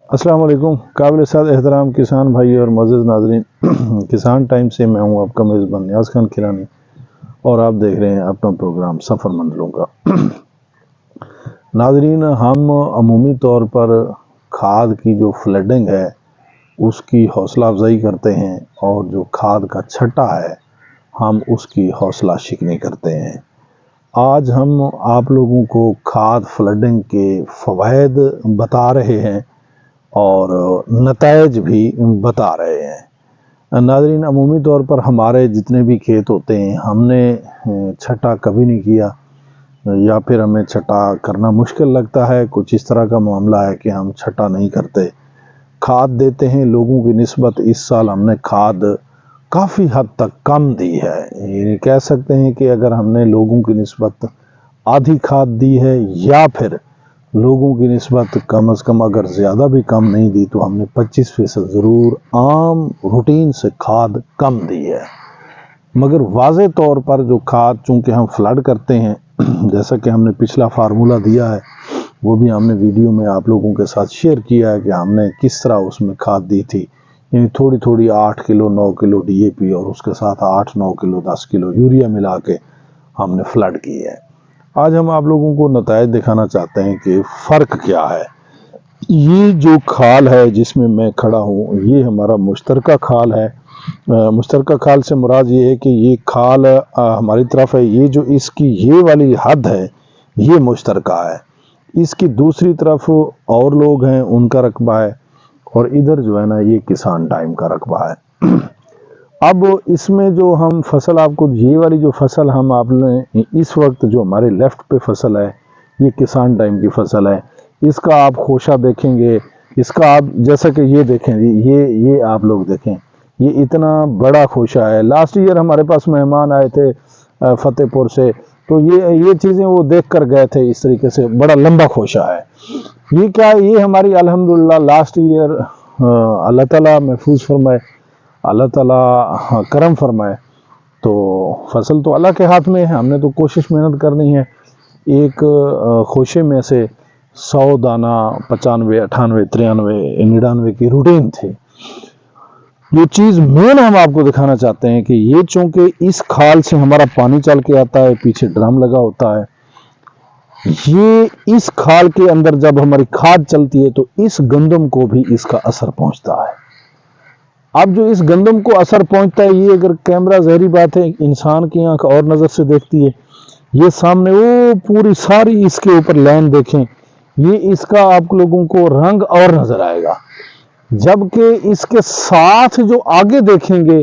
अस्सलाम वालेकुम। काबिल साद एहतराम किसान भाई और मुअज़्ज़िज़ नाज़रीन, किसान टाइम से मैं हूँ आपका मेज़बान नियाज़ खान किरानी और आप देख रहे हैं अपना प्रोग्राम सफ़र मंजिलों का। नाज़रीन, हम अमूमी तौर पर खाद की जो फ्लडिंग है उसकी हौसला अफजाई करते हैं और जो खाद का छट्टा है हम उसकी हौसला शिकनी करते हैं। आज हम आप लोगों को खाद फ्लडिंग के फ़वाइद बता रहे हैं और नताइज भी बता रहे हैं। नाज़रीन, अमूमी तौर पर हमारे जितने भी खेत होते हैं हमने छटा कभी नहीं किया या फिर हमें छटा करना मुश्किल लगता है। कुछ इस तरह का मामला है कि हम छटा नहीं करते, खाद देते हैं लोगों की निस्बत। इस साल हमने खाद काफ़ी हद तक कम दी है। ये कह सकते हैं कि अगर हमने लोगों की निस्बत आधी खाद दी है या फिर लोगों की निस्बत कम अज़ कम अगर ज़्यादा भी कम नहीं दी तो हमने 25% ज़रूर आम रूटीन से खाद कम दी है। मगर वाज़े तौर पर जो खाद, चूँकि हम फ्लड करते हैं जैसा कि हमने पिछला फार्मूला दिया है वो भी हमने वीडियो में आप लोगों के साथ शेयर किया है कि हमने किस तरह उसमें खाद दी थी। यानी थोड़ी थोड़ी 8 किलो 9 किलो DAP और उसके साथ 8-9 किलो 10 किलो यूरिया मिला के हमने फ्लड की है। आज हम आप लोगों को नताइज दिखाना चाहते हैं कि फ़र्क क्या है। ये जो खाल है जिसमें मैं खड़ा हूँ ये हमारा मुश्तरका खाल है। मुश्तरका खाल से मुराद ये है कि ये खाल हमारी तरफ है। ये जो इसकी ये वाली हद है ये मुश्तरका है। इसकी दूसरी तरफ और लोग हैं उनका रकबा है और इधर जो है ना ये किसान टाइम का रकबा है। अब इसमें जो हम फसल, आपको ये वाली जो फसल हम आपने इस वक्त जो हमारे लेफ़्ट पे फसल है ये किसान टाइम की फसल है। इसका आप खोशा देखेंगे, इसका आप जैसा कि ये देखें जी, ये आप लोग देखें, ये इतना बड़ा खोशा है। लास्ट ईयर हमारे पास मेहमान आए थे फतेहपुर से, तो ये चीज़ें वो देख कर गए थे। इस तरीके से बड़ा लंबा खोशा है। ये क्या है, ये हमारी अल्हम्दुलिल्लाह लास्ट ईयर अल्लाह ताला महफूज फरमाए, अल्लाह ताला करम फरमाए। तो फसल तो अल्लाह के हाथ में है, हमने तो कोशिश मेहनत करनी है। एक खोशे में से 100 दाना 95 98 93 99 की रूटीन थी। जो चीज़ मेन हम आपको दिखाना चाहते हैं कि ये चूंकि इस खाल से हमारा पानी चल के आता है, पीछे ड्रम लगा होता है, ये इस खाल के अंदर जब हमारी खाद चलती है तो इस गंदम को भी इसका असर पहुंचता है। अब जो इस गंदम को असर पहुंचता है, ये अगर कैमरा ज़हरी बात है, इंसान की आंख और नज़र से देखती है। ये सामने वो पूरी सारी इसके ऊपर लाइन देखें, ये इसका आप लोगों को रंग और नज़र आएगा। जबकि इसके साथ जो आगे देखेंगे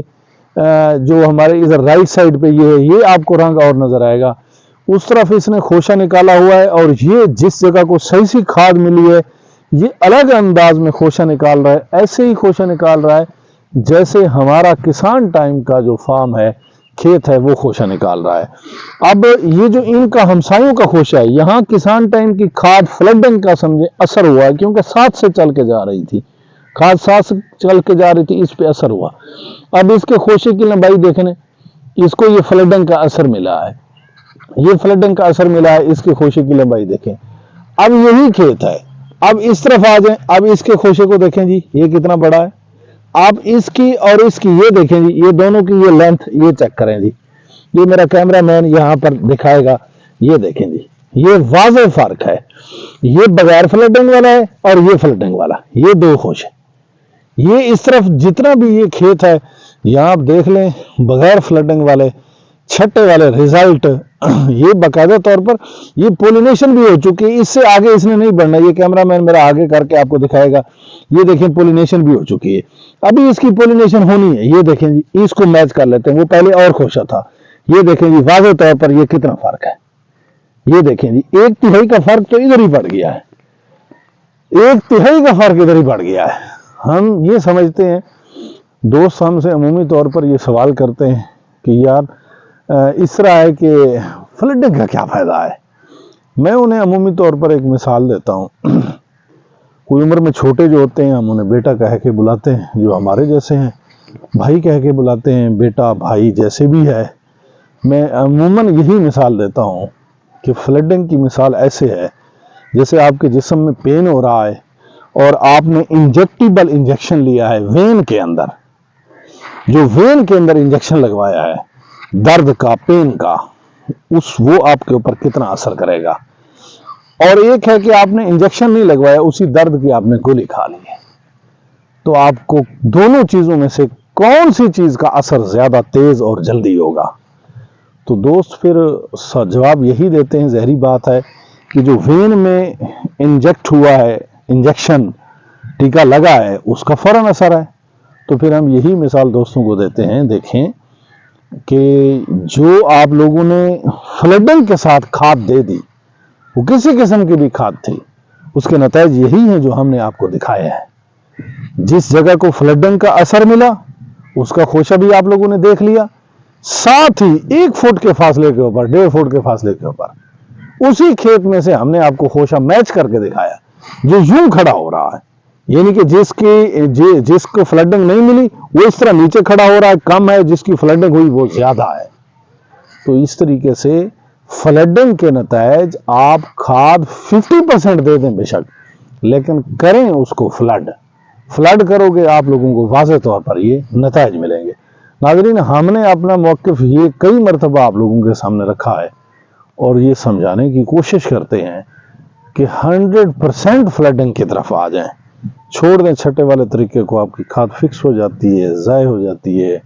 जो हमारे इधर राइट साइड पे ये है, ये आपको रंग और नज़र आएगा। उस तरफ इसने खोशा निकाला हुआ है और ये जिस जगह को सही सी खाद मिली है ये अलग अंदाज में खोशा निकाल रहा है। ऐसे ही खोशा निकाल रहा है जैसे हमारा किसान टाइम का जो फार्म है, खेत है, वो खोशा निकाल रहा है। अब ये जो इनका हमसायों का खोशा है, यहाँ किसान टाइम की खाद फ्लडिंग का समझे असर हुआ है, क्योंकि साथ से चल के जा रही थी खाद, साथ से चल के जा रही थी, इस पे असर हुआ। अब इसके खोशे की लंबाई देखने, इसको ये फ्लडिंग का असर मिला है, ये फ्लडिंग का असर मिला है। इसके खोशे की लंबाई देखें। अब यही खेत है, अब इस तरफ आ जाए, अब इसके खोशे को देखें जी, ये कितना बड़ा है। आप इसकी और इसकी ये देखें जी, ये दोनों की ये लेंथ ये चेक करें जी, ये मेरा कैमरामैन यहाँ पर दिखाएगा, ये देखें जी, ये वाज़ेह फर्क है। ये बगैर फ्लडिंग वाला है और ये फ्लडिंग वाला, ये दो खोशे। ये इस तरफ जितना भी ये खेत है यहाँ आप देख लें, बगैर फ्लडिंग वाले छठे वाले रिजल्ट, ये बाकायदा तौर पर ये पोलिनेशन भी हो चुकी है। इससे आगे इसने नहीं बढ़ना, ये कैमरामैन मेरा आगे करके आपको दिखाएगा। ये देखें पोलिनेशन भी हो चुकी है, अभी इसकी पोलिनेशन होनी है। ये देखें जी, इसको मैच कर लेते हैं, वो पहले और खोशा था। ये देखें जी, वाज़ेह तौर पर ये कितना फर्क है। ये देखें जी, 1/3 का फर्क तो इधर ही पड़ गया है, 1/3 का फर्क इधर ही पड़ गया है। हम ये समझते हैं, दोस्त हमसे अमूमी तौर पर ये सवाल करते हैं कि यार इस तरह है कि फ्लडिंग का क्या फ़ायदा है। मैं उन्हें अमूमी तौर पर एक मिसाल देता हूँ। कोई उम्र में छोटे जो होते हैं हम उन्हें बेटा कह के बुलाते हैं, जो हमारे जैसे हैं भाई कह के बुलाते हैं, बेटा भाई जैसे भी है। मैं अमूमन यही मिसाल देता हूँ कि फ्लडिंग की मिसाल ऐसे है जैसे आपके जिस्म में पेन हो रहा है और आपने इंजेक्टिबल इंजेक्शन लिया है वेन के अंदर, जो वेन के अंदर इंजेक्शन लगवाया है दर्द का, पेन का, वो आपके ऊपर कितना असर करेगा। और एक है कि आपने इंजेक्शन नहीं लगवाया, उसी दर्द की आपने गोली खा ली है, तो आपको दोनों चीजों में से कौन सी चीज का असर ज्यादा तेज और जल्दी होगा। तो दोस्त फिर जवाब यही देते हैं, जहरी बात है कि जो वेन में इंजेक्ट हुआ है, इंजेक्शन टीका लगा है, उसका फौरन असर है। तो फिर हम यही मिसाल दोस्तों को देते हैं, देखें कि जो आप लोगों ने फ्लडिंग के साथ खाद दे दी, वो किसी किस्म की भी खाद थी, उसके नतीजे यही हैं जो हमने आपको दिखाए हैं। जिस जगह को फ्लडिंग का असर मिला उसका खोशा भी आप लोगों ने देख लिया, साथ ही 1 फुट के फासले के ऊपर, 1.5 फुट के फासले के ऊपर उसी खेत में से हमने आपको खोशा मैच करके दिखाया जो यूं खड़ा हो रहा है, यानी कि जिसको फ्लडिंग नहीं मिली वो इस तरह नीचे खड़ा हो रहा है, कम है, जिसकी फ्लडिंग हुई वो ज्यादा है। तो इस तरीके से फ्लडिंग के नतीजे आप खाद 50% दे दें बेशक, लेकिन करें उसको फ्लड करोगे, आप लोगों को वाज़ेह तौर पर ये नतीजे मिलेंगे। नाज़रीन, हमने अपना मौक़िफ़ ये कई मरतबा आप लोगों के सामने रखा है और ये समझाने की कोशिश करते हैं कि 100% फ्लडिंग की तरफ आ जाएं, छोड़ दें छठे वाले तरीके को, आपकी खाद फिक्स हो जाती है, ज़ाय हो जाती है,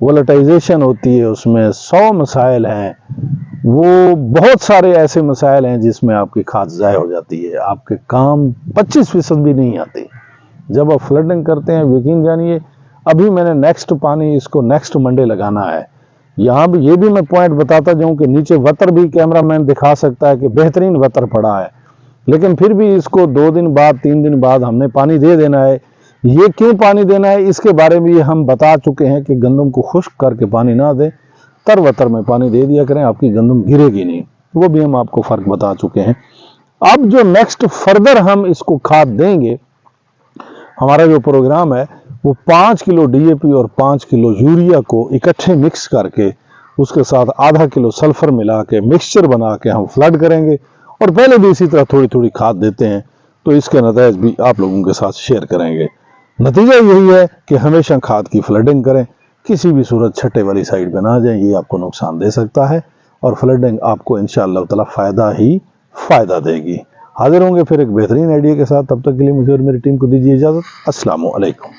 वोलेटाइजेशन होती है, उसमें 100 मसाइल हैं, वो बहुत सारे ऐसे मसाइल हैं जिसमें आपकी खाद ज़ाय हो जाती है, आपके काम 25% भी नहीं आते। जब आप फ्लडिंग करते हैं, यकीन जानिए, अभी मैंने नेक्स्ट पानी इसको नेक्स्ट मंडे लगाना है। यहाँ भी ये भी मैं पॉइंट बताता जाऊँ कि नीचे वतर भी कैमरामैन दिखा सकता है कि बेहतरीन वतर पड़ा है, लेकिन फिर भी इसको 2 दिन बाद 3 दिन बाद हमने पानी दे देना है। ये क्यों पानी देना है इसके बारे में हम बता चुके हैं कि गंदम को खुश्क करके पानी ना दें, तर वतर में पानी दे दिया करें, आपकी गंदम गिरेगी नहीं, वो भी हम आपको फ़र्क बता चुके हैं। अब जो नेक्स्ट फर्दर हम इसको खाद देंगे, हमारा जो प्रोग्राम है वो 5 किलो DAP और 5 किलो यूरिया को इकट्ठे मिक्स करके उसके साथ आधा किलो सल्फर मिला के मिक्सचर बना के हम फ्लड करेंगे, और पहले भी इसी तरह थोड़ी थोड़ी खाद देते हैं, तो इसके नतीजे भी आप लोगों के साथ शेयर करेंगे। नतीजा यही है कि हमेशा खाद की फ्लडिंग करें, किसी भी सूरत छठे वाली साइड पे ना जाएं, ये आपको नुकसान दे सकता है, और फ्लडिंग आपको इंशाअल्लाह ताला फ़ायदा देगी। हाजिर होंगे फिर एक बेहतरीन आइडिया के साथ, तब तक के लिए मुझे और मेरी टीम को दीजिए इजाज़त। अस्सलामु अलैकुम।